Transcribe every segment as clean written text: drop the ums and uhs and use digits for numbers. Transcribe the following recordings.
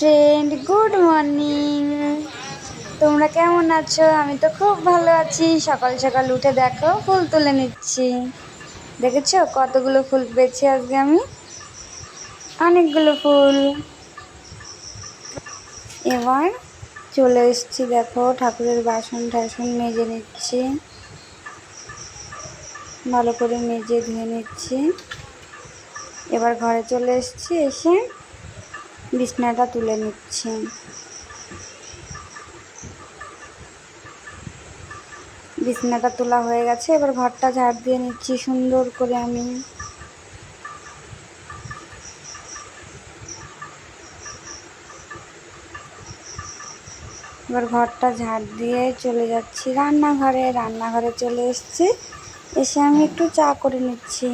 Friend, good morning. তোমরা কেমন আছো? আমি তো খুব ভালো আছি। সকাল সকাল উঠে দেখো ফুল তুলে নিচ্ছি। দেখেছো কতগুলো ফুল পেয়েছি আজকে আমি? অনেকগুলো ফুল। এবার চলে এসেছি, দেখো ঠাকুরের বাসন টাসন মেজে নিচ্ছি, ভালো করে মেজে ধুয়ে নিচ্ছি। এবার ঘরে চলে এসেছি, এসে বিছানাটা তুলে নিচ্ছি। বিছানাটা তোলা হয়ে গেছে, এবার ঘরটা ঝাড় দিয়ে নিচ্ছি সুন্দর করে আমি। এবার ঘরটা ঝাড় দিয়ে চলে যাচ্ছি রান্নাঘরে। রান্নাঘরে চলে এসেছি, এসে আমি একটু চা করে নিচ্ছি।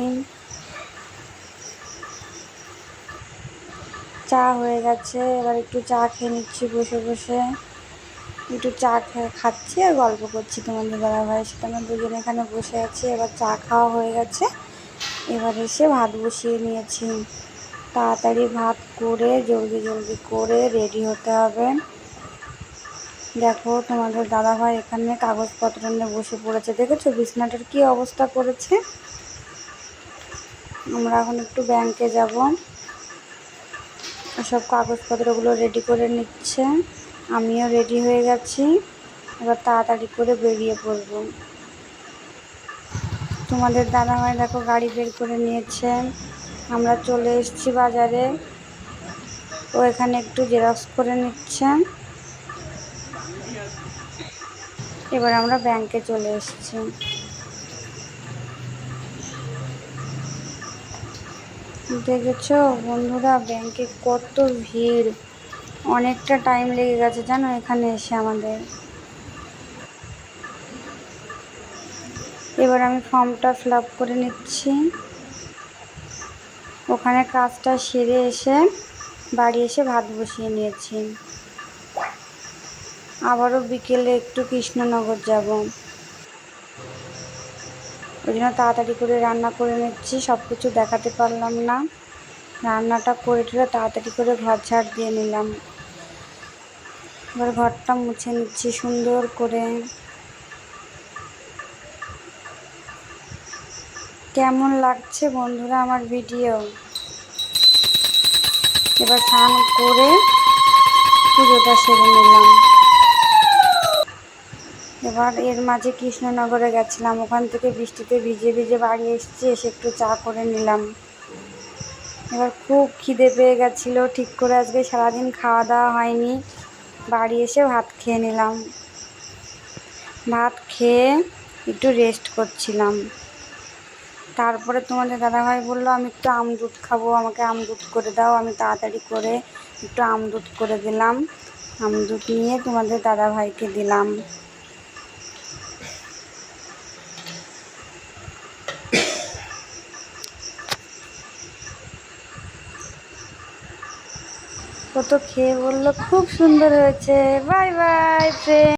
চা হয়ে গেছে, এবার একটু চা খেয়ে নিচ্ছি বসে বসে। একটু চা খাচ্ছি আর গল্প করছি তোমাদের দাদাভাইয়ের সাথে। আমরা দুজনে এখানে বসে আছি। এবার চা খাওয়া হয়ে গেছে, এবার এসে ভাত বসিয়ে নিয়েছি। তাড়াতাড়ি ভাত করে জলদি জলদি করে রেডি হতে হবে। দেখো তোমাদের দাদাভাই এখানে কাগজপত্র নিয়ে বসে পড়েছে। দেখেছো বিছানাটার কি অবস্থা করেছে? আমরা এখন একটু ব্যাংকে যাব, সব কাগজপত্রগুলো রেডি করে নিচ্ছে। আমিও রেডি হয়ে গেছি, এবার তাড়াতাড়ি করে বেরিয়ে পড়ব। তোমাদের দাদাভাই দেখো গাড়ি বের করে নিয়েছে। আমরা চলে এসেছি বাজারে, ও এখানে একটু জেরক্স করে নিচ্ছে। এবার আমরা ব্যাংকে চলে এসেছি। দেখেছো বন্ধুরা ব্যাংকে কত ভিড়, অনেকটা টাইম লেগে গেছে জানো এখানে এসে আমাদের। এবার আমি ফর্মটা ফিল আপ করে নিচ্ছি। ওখানে কাজটা সেরে এসে বাড়ি এসে ভাত বসিয়ে নিয়েছি। আবারও বিকেলে একটু কৃষ্ণনগর যাব, ওই জন্য তাড়াতাড়ি করে রান্না করে নিচ্ছি। সব কিছু দেখাতে পারলাম না, রান্নাটা করে ঠেলে তাড়াতাড়ি করে ঘর ঝাড় দিয়ে নিলাম। এবার ঘরটা মুছে নিচ্ছি সুন্দর করে। কেমন লাগছে বন্ধুরা আমার ভিডিও? এবার স্নান করে পুজোটা সেরে নিলাম। এবার এর মাঝে কৃষ্ণনগরে গেছিলাম, ওখান থেকে বৃষ্টিতে ভিজে ভিজে বাড়ি এসেছি, এসে একটু চা করে নিলাম। এবার খুব খিদে পেয়ে গেছিলো, ঠিক করে আজকে সারাদিন খাওয়া দাওয়া হয়নি। বাড়ি এসে ভাত খেয়ে নিলাম। ভাত খেয়ে একটু রেস্ট করছিলাম। তারপরে তোমাদের দাদাভাই বললো আমি একটু আমদুধ খাবো, আমাকে আমদুধ করে দাও। আমি তাড়াতাড়ি করে একটু আমদুধ করে দিলাম। আমদুধ নিয়ে তোমাদের দাদাভাইকে দিলাম। ও তো খেয়ে বললো খুব সুন্দর হয়েছে। Bye bye friend.